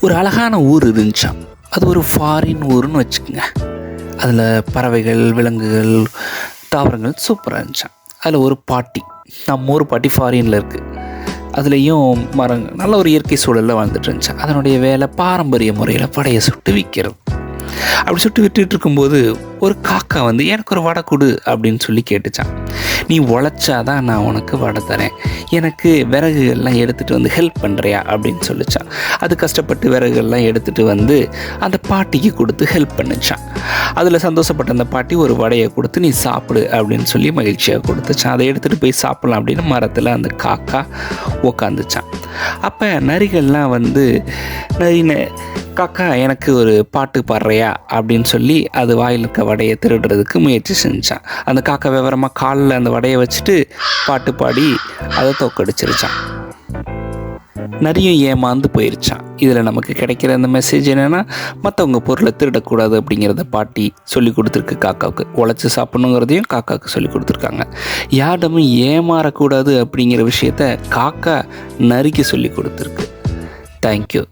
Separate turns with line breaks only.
ஒரு அழகான ஊர் இருந்துச்சான். அது ஒரு ஃபாரின் ஊருன்னு வச்சுக்கோங்க. அதில் பறவைகள், விலங்குகள், தாவரங்கள் சூப்பராக இருந்துச்சான். அதில் ஒரு பாட்டி, நம்ம ஊர் பாட்டி ஃபாரினில் இருக்குது. அதுலேயும் மரங்கள், நல்ல ஒரு இயற்கை சூழலில் வாழ்ந்துட்டு இருந்துச்சான். அதனுடைய வேலை பாரம்பரிய முறையில் படையை சுட்டு விற்கிறது. அப்படி சுட்டு விட்டுட்டு இருக்கும்போது ஒரு காக்கா வந்து எனக்கு ஒரு வடை கொடு அப்படின்னு சொல்லி கேட்டுச்சான். நீ உழைச்சாதான் நான் உனக்கு வடை தரேன், எனக்கு விறகுகள்லாம் எடுத்துகிட்டு வந்து ஹெல்ப் பண்ணுறியா அப்படின்னு சொல்லிச்சான். அது கஷ்டப்பட்டு விறகுகள்லாம் எடுத்துகிட்டு வந்து அந்த பாட்டிக்கு கொடுத்து ஹெல்ப் பண்ணிச்சான். அதில் சந்தோஷப்பட்ட அந்த பாட்டி ஒரு வடையை கொடுத்து நீ சாப்பிடு அப்படின்னு சொல்லி மகிழ்ச்சியாக கொடுத்துச்சான். அதை எடுத்துகிட்டு போய் சாப்பிட்லாம் அப்படின்னு மரத்தில் அந்த காக்கா உக்காந்துச்சான். அப்போ நரிகள்லாம் வந்து காக்கா எனக்கு ஒரு பாட்டு பாடுறியா அப்படின்னு சொல்லி அது வாயில் இருக்க வடையை திருடுறதுக்கு முயற்சி செஞ்சான். அந்த காக்கா விவரமாக காலில் அந்த வடையை வச்சுட்டு பாட்டு பாடி அதை தோக்கடிச்சிருச்சான். நரியும் ஏமாந்து போயிருச்சான். இதில் நமக்கு கிடைக்கிற அந்த மெசேஜ் என்னென்னா, மற்றவங்க பொருளை திருடக்கூடாது அப்படிங்கிறத பாட்டி சொல்லி கொடுத்துருக்கு காக்காவுக்கு. உழைச்சி சாப்பிட்ணுங்கிறதையும் காக்காவுக்கு சொல்லி கொடுத்துருக்காங்க. யாரிடமும் ஏமாறக்கூடாது அப்படிங்கிற விஷயத்த காக்கா நரிக்கு சொல்லி கொடுத்துருக்கு. தேங்க்யூ.